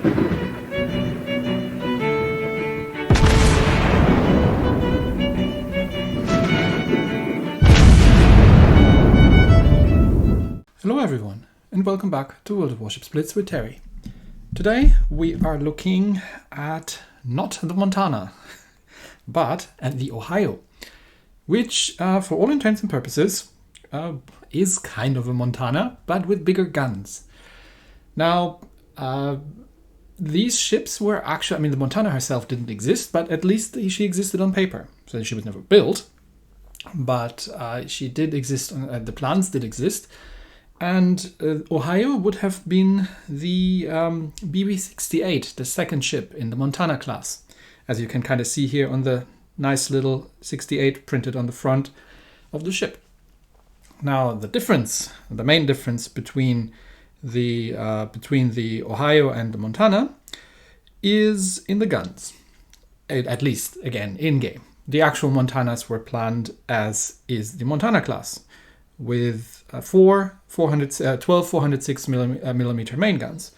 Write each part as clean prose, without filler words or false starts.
Hello everyone, and welcome back to World of Warships Blitz with Terry. Today we are looking at not the Montana, but at the Ohio, which for all intents and purposes is kind of a Montana, but with bigger guns. Now, these ships were actually, I mean, the Montana herself didn't exist, but at least she existed on paper. So she was never built, but she did exist, the plans did exist. And Ohio would have been the BB-68, the second ship in the Montana class, as you can kind of see here on the nice little 68 printed on the front of the ship. Now, the main difference between the Ohio and the Montana is in the guns, at least, again, in-game. The actual Montanas were planned as is the Montana class, with 12 406 millimeter main guns.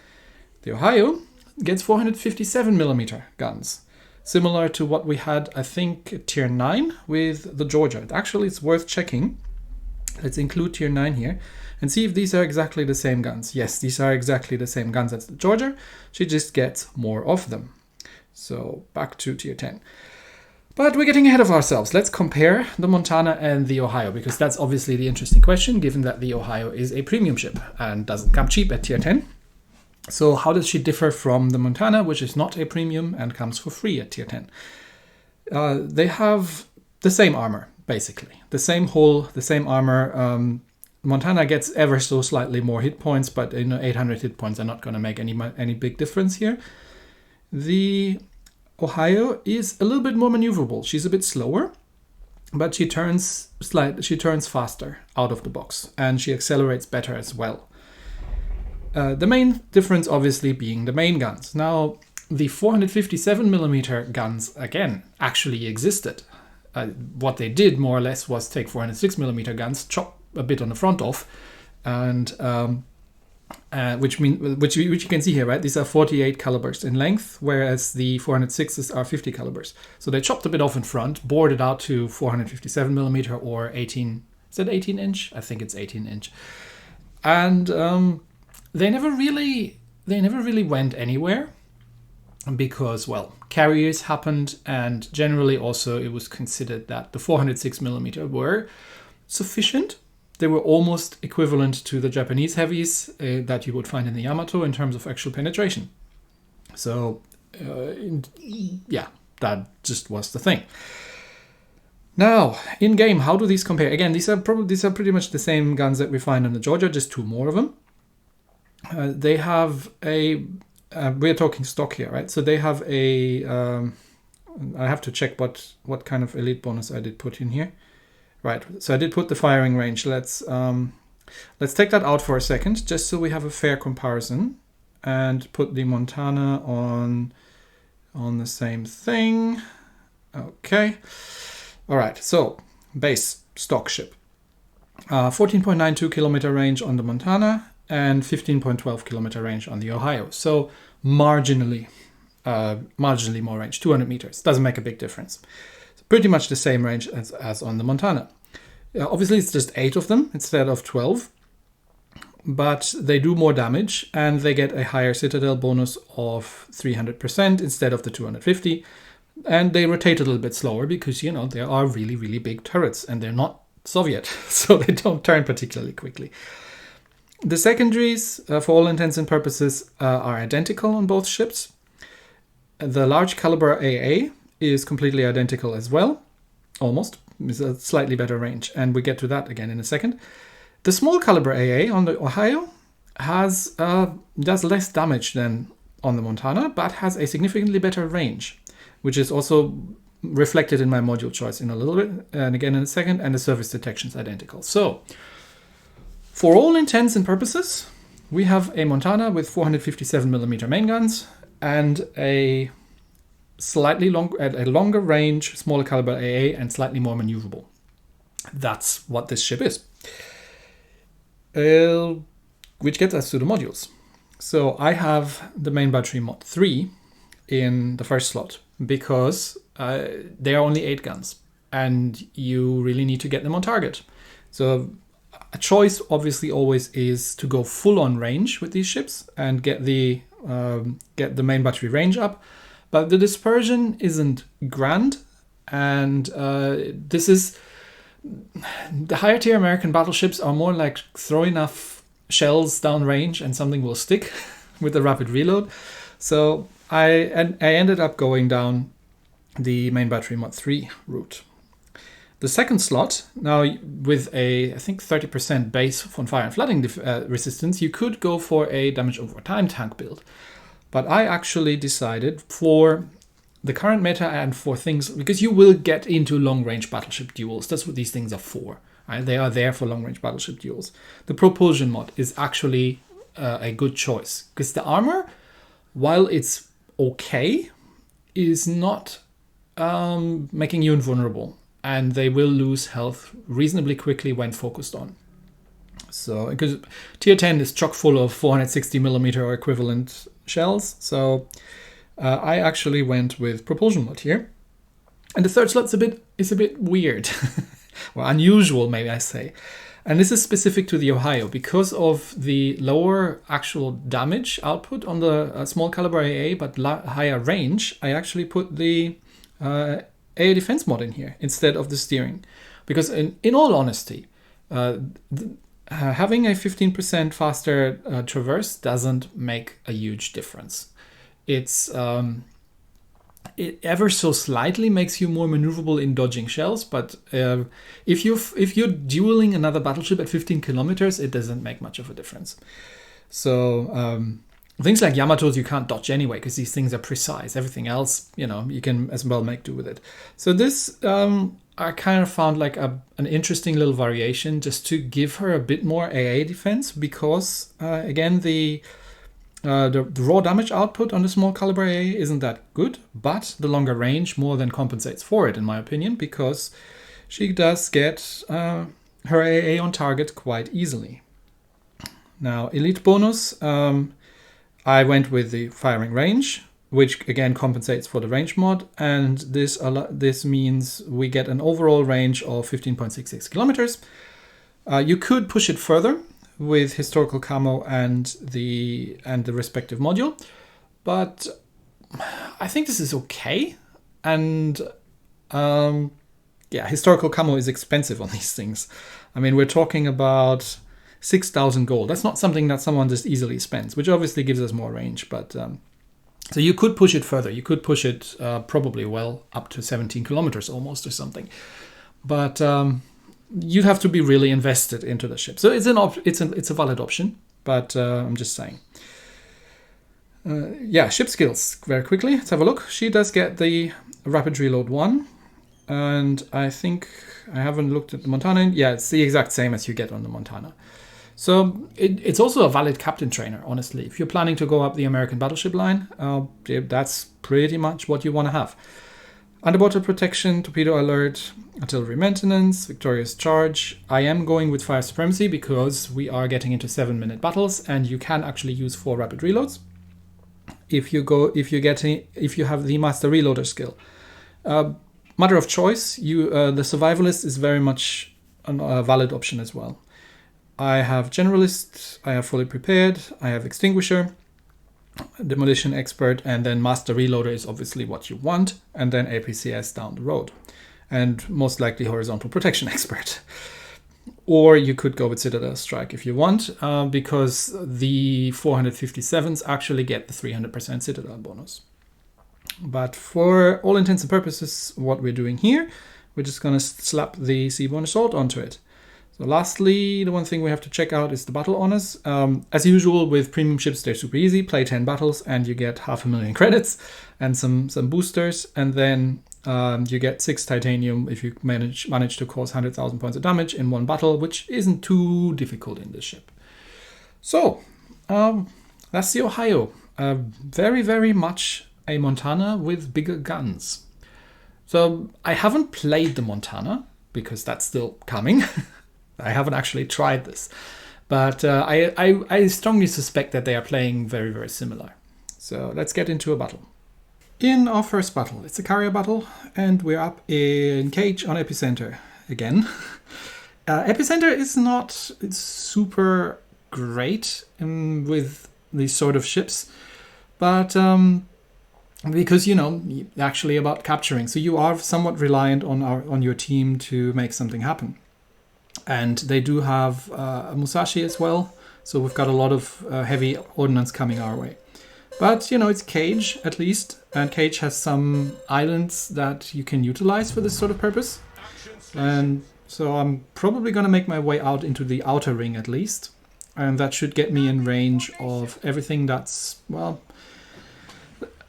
The Ohio gets 457 millimeter guns, similar to what we had, I think, at Tier 9 with the Georgia. Actually, it's worth checking. Let's include Tier 9 here and see if these are exactly the same guns. Yes, these are exactly the same guns as the Georgia. She just gets more of them. So back to Tier 10. But we're getting ahead of ourselves. Let's compare the Montana and the Ohio, because that's obviously the interesting question, given that the Ohio is a premium ship and doesn't come cheap at Tier 10. So how does she differ from the Montana, which is not a premium and comes for free at Tier 10? They have the same armor, basically. The same hull, the same armor. Montana gets ever so slightly more hit points, but 800 hit points are not going to make any big difference here. The Ohio is a little bit more maneuverable. She's a bit slower, but she turns faster out of the box, and she accelerates better as well. The main difference obviously being the main guns. Now, the 457 millimeter guns, again, actually existed. What they did more or less was take 406 millimeter guns, chop a bit on the front off, and which you can see here, right? These are 48 calibers in length, whereas the 406s are 50 calibers. So they chopped a bit off in front, bored it out to 457 millimeter or 18. Is that 18 inch? I think it's 18 inch. And they never really went anywhere because, well, carriers happened, and generally also it was considered that the 406 millimeter were sufficient. They were almost equivalent to the Japanese heavies that you would find in the Yamato in terms of actual penetration. So, yeah, that just was the thing. Now, in game, how do these compare? Again, these are pretty much the same guns that we find in the Georgia, just two more of them. They have a we're talking stock here, right? So they have a I have to check what kind of elite bonus I did put in here. Right, so I did put the firing range. Let's take that out for a second, just so we have a fair comparison, and put the Montana on the same thing. Okay, all right. So base stock ship, 14.92 kilometer range on the Montana and 15.12 kilometer range on the Ohio. So marginally more range, 200 meters. Doesn't make a big difference. Pretty much the same range as on the Montana. Obviously, it's just 8 of them instead of 12, but they do more damage, and they get a higher Citadel bonus of 300% instead of the 250, and they rotate a little bit slower because, they are really, really big turrets, and they're not Soviet, so they don't turn particularly quickly. The secondaries, for all intents and purposes, are identical on both ships. The large caliber AA is completely identical as well, almost. It's a slightly better range, and we get to that again in a second. The small caliber AA on the Ohio does less damage than on the Montana, but has a significantly better range, which is also reflected in my module choice in a little bit, and again in a second, and the surface detection is identical. So, for all intents and purposes, we have a Montana with 457 millimeter main guns and a longer range, smaller caliber AA, and slightly more maneuverable. That's what this ship is. Which gets us to the modules. So I have the main battery mod 3 in the first slot because they are only 8 guns and you really need to get them on target. So a choice obviously always is to go full on range with these ships and get the main battery range up. But the dispersion isn't grand, and this is the higher tier American battleships are more like throw enough shells down range and something will stick with the rapid reload. So I ended up going down the main battery mod 3 route. The second slot, now with a, I think 30% base on fire and flooding resistance, you could go for a damage over time tank build. But I actually decided for the current meta and for things, because you will get into long-range battleship duels. That's what these things are for. Right? They are there for long-range battleship duels. The propulsion mod is actually a good choice because the armor, while it's okay, is not making you invulnerable, and they will lose health reasonably quickly when focused on. So, because tier 10 is chock full of 460mm or equivalent shells, so I actually went with propulsion mod here. And the third slot is a bit weird, well, unusual, maybe I say. And this is specific to the Ohio because of the lower actual damage output on the small caliber AA, but higher range. I actually put the AA defense mod in here instead of the steering, because in all honesty, having a 15% faster traverse doesn't make a huge difference. It ever so slightly makes you more maneuverable in dodging shells, but if you're dueling another battleship at 15 kilometers, it doesn't make much of a difference. So things like Yamatos you can't dodge anyway because these things are precise. Everything else, you can as well make do with it. So this I kind of found like an interesting little variation just to give her a bit more AA defense because again the raw damage output on the small caliber AA isn't that good, but the longer range more than compensates for it in my opinion, because she does get her AA on target quite easily. Now elite bonus, I went with the firing range, which again compensates for the range mod, and this means we get an overall range of 15.66 kilometers. You could push it further with historical camo and the respective module, but I think this is okay. And yeah, historical camo is expensive on these things. I mean, we're talking about 6,000 gold. That's not something that someone just easily spends, which obviously gives us more range. But so you could push it further. You could push it probably well up to 17 kilometers almost or something. But you'd have to be really invested into the ship. So it's a valid option. But I'm just saying. Yeah, ship skills very quickly. Let's have a look. She does get the rapid reload 1. And I think I haven't looked at the Montana. Yeah, it's the exact same as you get on the Montana. So it's also a valid captain trainer, honestly. If you're planning to go up the American battleship line, that's pretty much what you want to have. Underwater protection, torpedo alert, artillery maintenance, victorious charge. I am going with fire supremacy because we are getting into 7-minute battles and you can actually use 4 rapid reloads if you have the master reloader skill. Matter of choice, the survivalist is very much a valid option as well. I have generalist, I have fully prepared, I have extinguisher, demolition expert, and then master reloader is obviously what you want, and then APCS down the road, and most likely horizontal protection expert. Or you could go with Citadel Strike if you want, because the 457s actually get the 300% Citadel bonus. But for all intents and purposes, what we're doing here, we're just going to slap the Seaborne Assault onto it. So lastly, the one thing we have to check out is the battle honors. As usual with premium ships, they're super easy. Play 10 battles and you get 500,000 credits and some boosters. And then you get 6 titanium if you manage to cause 100,000 points of damage in one battle, which isn't too difficult in this ship. So that's the Ohio. Very, very much a Montana with bigger guns. So I haven't played the Montana because that's still coming. I haven't actually tried this. But I strongly suspect that they are playing very, very similar. So let's get into a battle. In our first battle, it's a carrier battle, and we're up in Cage on Epicentre again. Epicentre is not super great with these sort of ships, but because, you know, actually about capturing, so you are somewhat reliant on your team to make something happen. And they do have a Musashi as well, so we've got a lot of heavy ordnance coming our way. But, you know, it's Cage, at least, and Cage has some islands that you can utilize for this sort of purpose. And so I'm probably going to make my way out into the outer ring, at least. And that should get me in range of everything that's, well,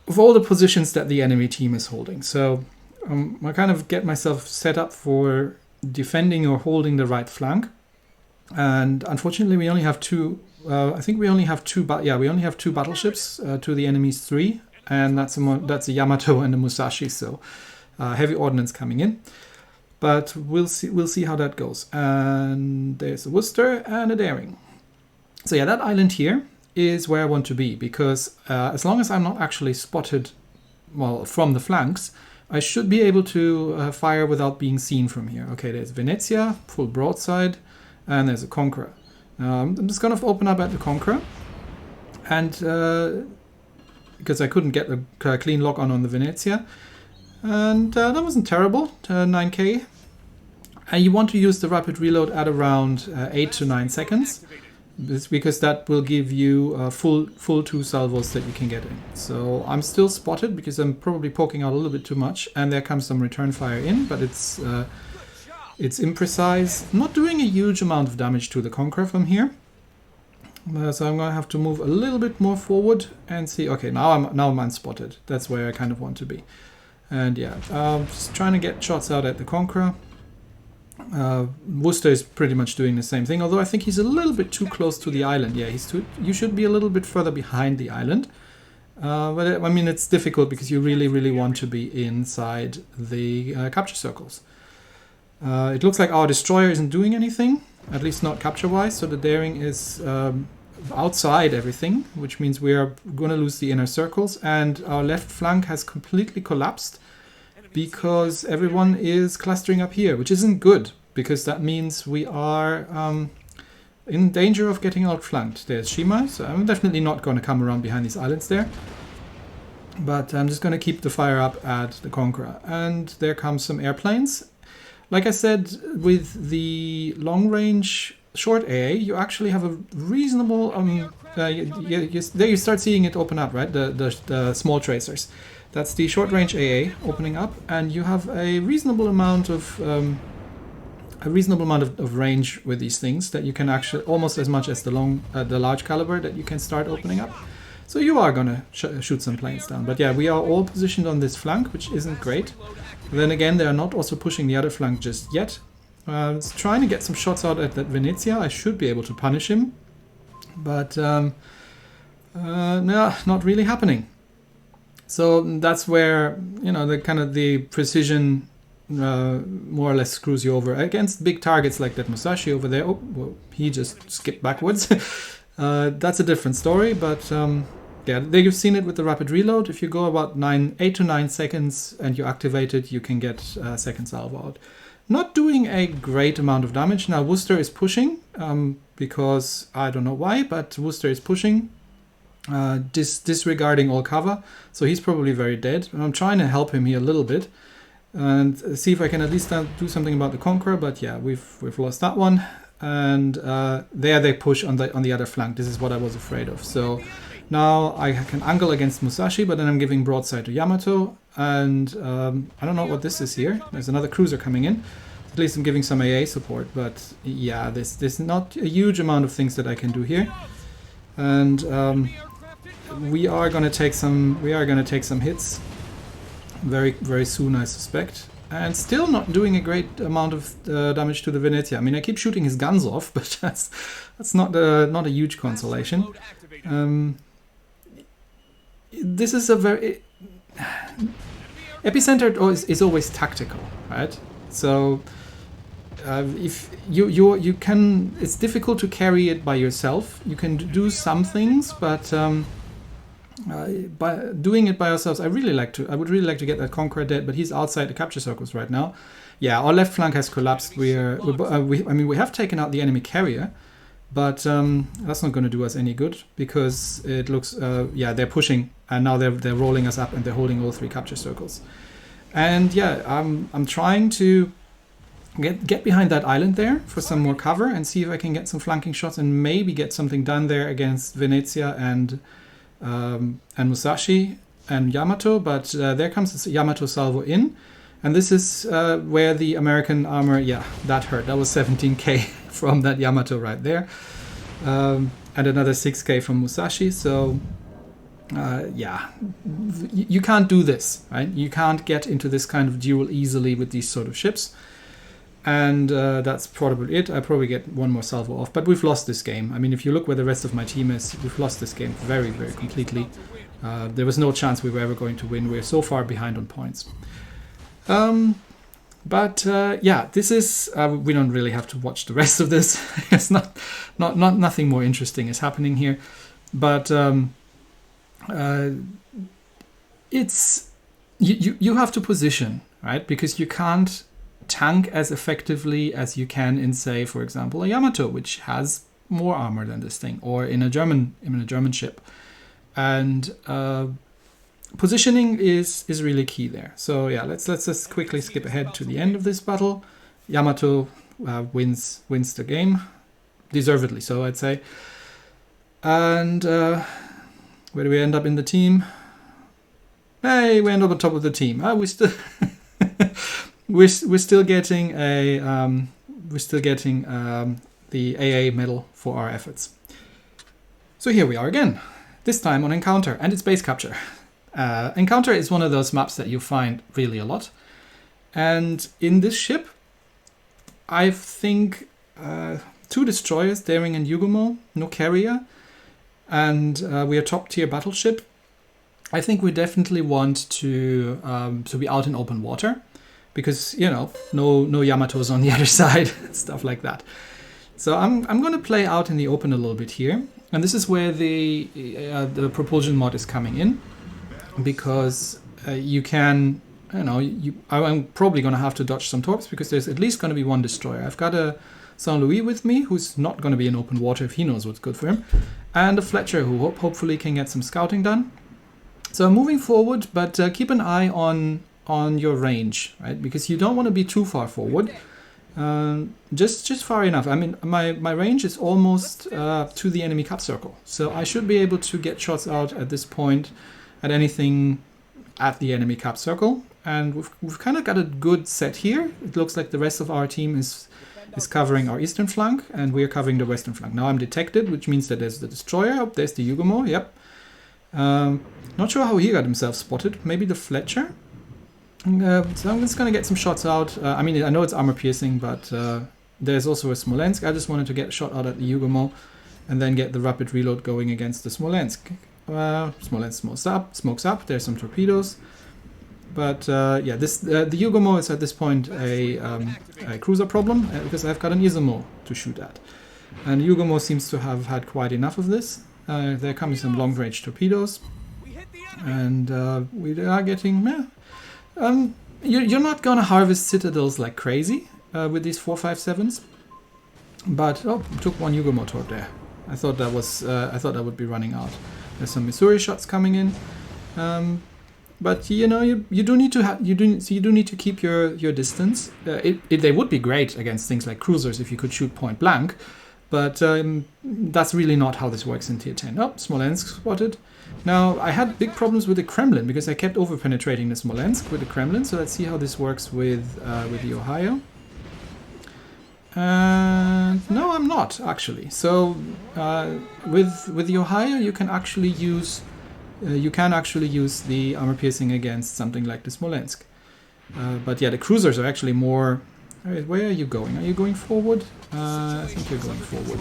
of all the positions that the enemy team is holding. So I kind of get myself set up for defending or holding the right flank. And unfortunately, we only have two. I think we only have two. We only have two battleships to the enemy's three, and that's a Yamato and a Musashi. So heavy ordnance coming in, but we'll see. We'll see how that goes. And there's a Worcester and a Daring. So yeah, that island here is where I want to be, because as long as I'm not actually spotted, well, from the flanks, I should be able to fire without being seen from here. Okay, there's Venezia, full broadside, and there's a Conqueror. I'm just going to open up at the Conqueror, and because I couldn't get a clean lock on the Venezia, and that wasn't terrible, 9k. And you want to use the rapid reload at around 8 to 9 seconds, because that will give you full 2 salvos that you can get in. So I'm still spotted because I'm probably poking out a little bit too much, and there comes some return fire in, but it's imprecise, not doing a huge amount of damage to the Conqueror from here. So I'm going to have to move a little bit more forward and see. Okay, now I'm unspotted. That's where I kind of want to be. And yeah, just trying to get shots out at the Conqueror. Worcester is pretty much doing the same thing, although I think he's a little bit too close to the island. Yeah, you should be a little bit further behind the island. But I mean, it's difficult because you really want to be inside the capture circles. It looks like our destroyer isn't doing anything, at least not capture-wise, so the Daring is outside everything, which means we are going to lose the inner circles, and our left flank has completely collapsed because everyone is clustering up here, which isn't good, because that means we are in danger of getting outflanked. There's Shima, so I'm definitely not going to come around behind these islands there, but I'm just going to keep the fire up at the Conqueror. And there comes some airplanes. Like I said, with the long-range short AA, you actually have a reasonable... there you start seeing it open up, right? The small tracers. That's the short-range AA opening up, and you have a reasonable amount of range with these things that you can actually, almost as much as the large caliber, that you can start opening up. So you are gonna shoot some planes down. But yeah, we are all positioned on this flank, which isn't great. Then again, they are not also pushing the other flank just yet. Trying to get some shots out at that Venezia. I should be able to punish him, but no, not really happening. So that's where, you know, the precision more or less screws you over against big targets like that Musashi over there. Oh, well, he just skipped backwards. That's a different story, but yeah, you've seen it with the rapid reload. If you go about 8 to 9 seconds and you activate it, you can get second salvo out. Not doing a great amount of damage. Now Worcester is pushing, because I don't know why, but Worcester is pushing, disregarding all cover. So he's probably very dead. I'm trying to help him here a little bit and see if I can at least do something about the Conqueror. But yeah, we've lost that one. And there they push on the other flank. This is what I was afraid of. So now I can angle against Musashi, but then I'm giving broadside to Yamato. And I don't know what this is here. There's another cruiser coming in. At least I'm giving some AA support. But yeah, there's not a huge amount of things that I can do here. And we are going to take some hits very, very soon, I suspect. And still not doing a great amount of damage to the Venezia. I mean, I keep shooting his guns off, but that's not a huge consolation. This is a very... Epicentre is always tactical, right? So if you can, it's difficult to carry it by yourself. You can do some things, but by doing it by ourselves, I would really like to get that Conqueror dead, but he's outside the capture circles right now. Yeah, our left flank has collapsed. We have taken out the enemy carrier, but that's not going to do us any good because it looks, yeah, they're pushing and now they're rolling us up and they're holding all 3 capture circles. And yeah, I'm trying to get behind that island there for some more cover and see if I can get some flanking shots and maybe get something done there against Venezia and Musashi and Yamato. But there comes Yamato salvo in. And this is where the American armor, yeah, that hurt. That was 17k from that Yamato right there. And another 6k from Musashi. So, yeah, you can't do this, right? You can't get into this kind of duel easily with these sort of ships. And that's probably it. I probably get one more salvo off. But we've lost this game. I mean, if you look where the rest of my team is, we've lost this game very, very completely. There was no chance we were ever going to win. We're so far behind on points. Yeah, this is, we don't really have to watch the rest of this. It's nothing more interesting is happening here, but it's you have to position, right? Because you can't tank as effectively as you can in, say, for example, a Yamato, which has more armor than this thing, or in a German ship, and positioning is really key there. So yeah, let's just quickly skip ahead to the end of this battle. Yamato wins the game, deservedly so, I'd say. And where do we end up in the team? Hey, we end up on top of the team. We still we're still getting the AA medal for our efforts. So here we are again. This time on Encounter, and it's base capture. Encounter is one of those maps that you find really a lot. And in this ship, I think 2 destroyers, Daring and Yugumo, no carrier, and we are top tier battleship. I think we definitely want to be out in open water, because, you know, no Yamatos on the other side, stuff like that. So I'm going to play out in the open a little bit here, and this is where the propulsion mod is coming in. Because you can, you know, I'm probably going to have to dodge some torps because there's at least going to be 1 destroyer. I've got a Saint Louis with me, who's not going to be in open water if he knows what's good for him, and a Fletcher who hopefully can get some scouting done. So I'm moving forward, but keep an eye on your range, right? Because you don't want to be too far forward. Just far enough. I mean, my range is almost to the enemy cap circle, so I should be able to get shots out at this point at anything at the enemy cap circle, and we've kind of got a good set here. It looks like the rest of our team is covering our eastern flank, and we are covering the western flank. Now I'm detected, which means that there's the destroyer. Oh, there's the Yugumo. Yep. Not sure how he got himself spotted. Maybe the Fletcher. So I'm just gonna get some shots out. I mean, I know it's armor piercing, but there's also a Smolensk. I just wanted to get a shot out at the Yugumo, and then get the rapid reload going against the Smolensk. Smolensk smokes up. There's some torpedoes, but yeah, the Yugumo is at this point a cruiser problem because I've got an Izumo to shoot at, and Yugumo seems to have had quite enough of this. There comes some long-range torpedoes, and we are getting. You're not gonna harvest citadels like crazy with these 457s, but took 1 Yugumo torp there. I thought that would be running out. There's some Missouri shots coming in, but you know you do need to keep your distance. They would be great against things like cruisers if you could shoot point blank, but that's really not how this works in Tier 10. Oh, Smolensk spotted. Now I had big problems with the Kremlin because I kept over penetrating the Smolensk with the Kremlin. So let's see how this works with the Ohio. No, I'm not actually. So with the Ohio, you can actually use the armor piercing against something like the Smolensk. But yeah, the cruisers are actually more. Where are you going? Are you going forward? I think you're going forward.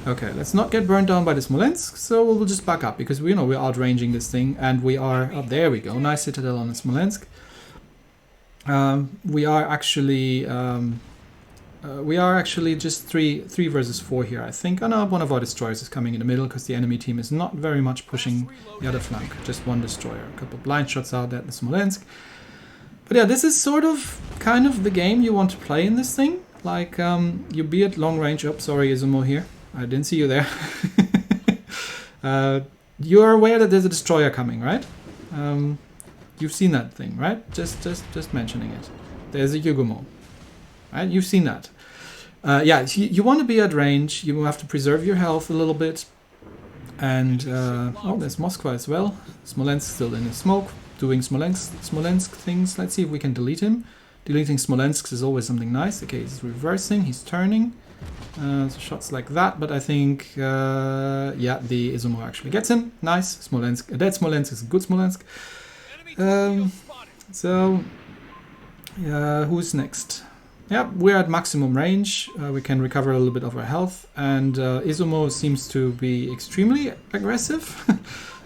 Okay, let's not get burned down by the Smolensk. So we'll just back up because we're outranging this thing, and we are. Oh, there we go. Nice citadel on the Smolensk. We are actually. We are actually just three versus 4 here, I think. Oh no, one of our destroyers is coming in the middle because the enemy team is not very much pushing the other flank. Just one destroyer. A couple blind shots out at the Smolensk. But yeah, this is sort of kind of the game you want to play in this thing. Like, you be at long range. Oh, sorry, Izumo here. I didn't see you there. You're aware that there's a destroyer coming, right? You've seen that thing, right? Just mentioning it. There's a Yugumo. Right? You've seen that. Yeah, you want to be at range. You have to preserve your health a little bit. And, oh, there's Moskva as well. Smolensk still in the smoke, doing Smolensk things. Let's see if we can delete him. Deleting Smolensk is always something nice. Okay, he's reversing, he's turning. So shots like that, but I think, yeah, the Izumo actually gets him. Nice. Smolensk, a dead Smolensk is a good Smolensk. So, who's next? Yeah, we're at maximum range. We can recover a little bit of our health, and Izumo seems to be extremely aggressive.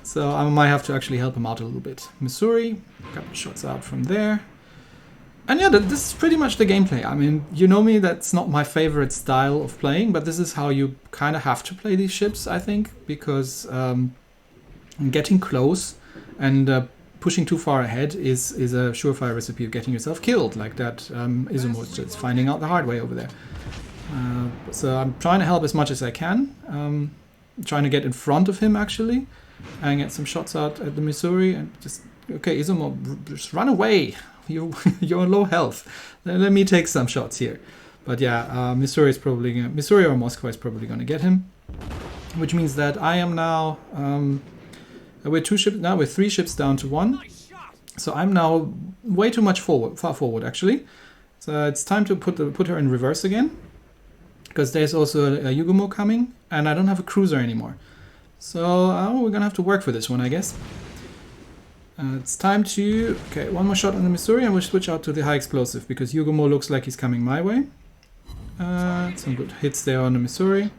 So I might have to actually help him out a little bit. Missouri, a couple shots out from there. And yeah, this is pretty much the gameplay. I mean, you know me, that's not my favorite style of playing, but this is how you kind of have to play these ships, I think, because getting close and pushing too far ahead is a surefire recipe of getting yourself killed, like that Izumo is just finding out the hard way over there. So I'm trying to help as much as I can. Trying to get in front of him, actually, and get some shots out at the Missouri. And just, okay, Izumo, just run away. You're on low health. Let me take some shots here. But yeah, Missouri or Moscow is probably going to get him. Which means that I am now... we're 3 ships down to 1. So I'm now way too much far forward, actually. So it's time to put her in reverse again. Because there's also a Yugumo coming, and I don't have a cruiser anymore. So we're going to have to work for this one, I guess. It's time to... Okay, one more shot on the Missouri, and we'll switch out to the high explosive, because Yugumo looks like he's coming my way. Some good hits there on the Missouri.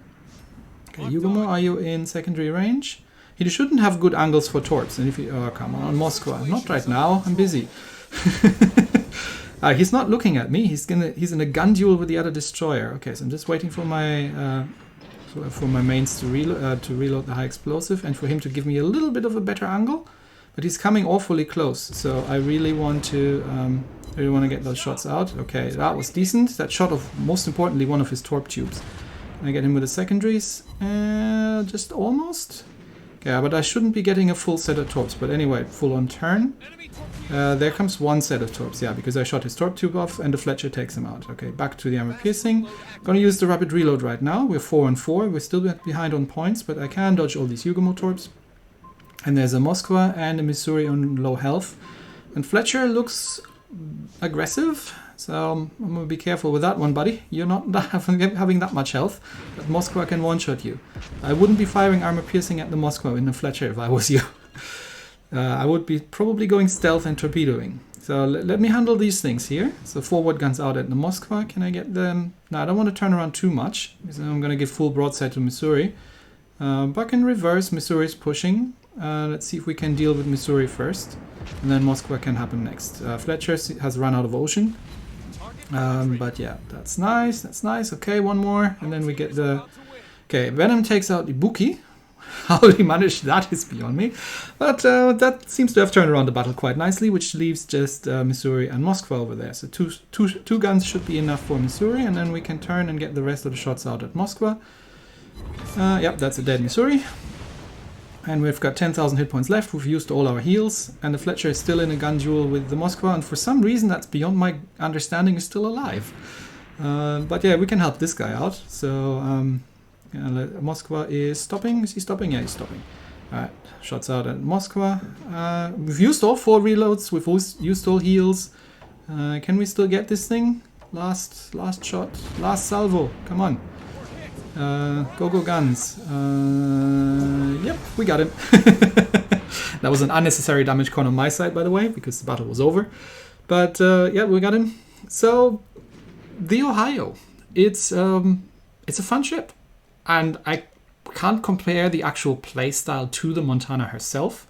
Okay, Yugumo, are you in secondary range? He shouldn't have good angles for torps. And if he, oh, come on, Moscow. Not right now. I'm busy. He's not looking at me. He's in a gun duel with the other destroyer. Okay, so I'm just waiting for my mains to reload the high explosive and for him to give me a little bit of a better angle. But he's coming awfully close, so I really want to get those shots out. Okay, that was decent. That shot of, most importantly, one of his torp tubes. Can I get him with the secondaries? Just almost. Yeah, but I shouldn't be getting a full set of torps. But anyway, full on turn. There comes one set of torps, yeah, because I shot his torp tube off and the Fletcher takes him out. Okay, back to the armor piercing. Gonna use the rapid reload right now. We're 4 on 4. We're still behind on points, but I can dodge all these Yugumo torps. And there's a Moskva and a Missouri on low health. And Fletcher looks aggressive, so I'm gonna be careful with that one, buddy. You're not having that much health, but Moskva can one-shot you. I wouldn't be firing armor piercing at the Moskva in the Fletcher if I was you. I would be probably going stealth and torpedoing. So let me handle these things here. So forward guns out at the Moskva. Can I get them? No, I don't want to turn around too much, because I'm going to give full broadside to Missouri. Back in reverse, Missouri is pushing. Let's see if we can deal with Missouri first, and then Moskva can happen next. Fletcher has run out of ocean, but yeah, that's nice, that's nice. Okay, one more, and then we get the... Okay, Venom takes out Ibuki. How he managed that is beyond me, but that seems to have turned around the battle quite nicely, which leaves just Missouri and Moskva over there. So two guns should be enough for Missouri, and then we can turn and get the rest of the shots out at Moskva. Yep, that's a dead Missouri. And we've got 10,000 hit points left. We've used all our heals, and the Fletcher is still in a gun duel with the Moskva, and for some reason that's beyond my understanding is still alive. But yeah, we can help this guy out. So Moskva is stopping. Is he stopping? Yeah, he's stopping. Alright, shots out at Moskva. We've used all 4 reloads. We've used all heals. Can we still get this thing? Last shot. Last salvo. Come on. Go guns. Yep, we got him. That was an unnecessary damage con on my side, by the way, because the battle was over. But yeah, we got him. So the Ohio, it's a fun ship, and I can't compare the actual playstyle to the Montana herself.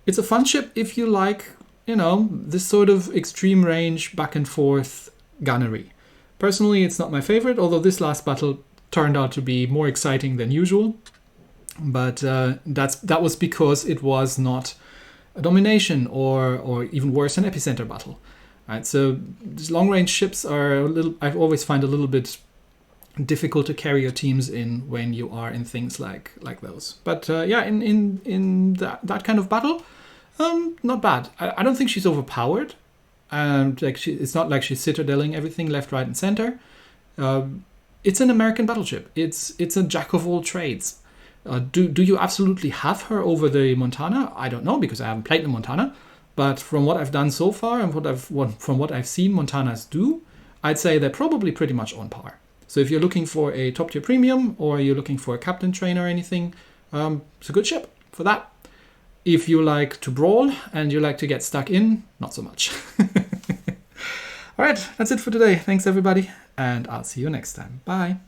It's a fun ship if you like, you know, this sort of extreme range back and forth gunnery. Personally, it's not my favorite, although this last battle turned out to be more exciting than usual. But that was because it was not a domination or even worse, an epicenter battle. Right, so these long-range ships are I always find a little bit difficult to carry your teams in when you are in things like those. But yeah, in that kind of battle, not bad. I don't think she's overpowered. It's not like she's citadeling everything left, right, and center. It's an American battleship. It's a jack of all trades. Do you absolutely have her over the Montana? I don't know, because I haven't played the Montana. But from what I've done so far and from what I've seen Montanas do, I'd say they're probably pretty much on par. So if you're looking for a top tier premium, or you're looking for a captain train or anything, it's a good ship for that. If you like to brawl and you like to get stuck in, not so much. All right, that's it for today. Thanks everybody, and I'll see you next time. Bye.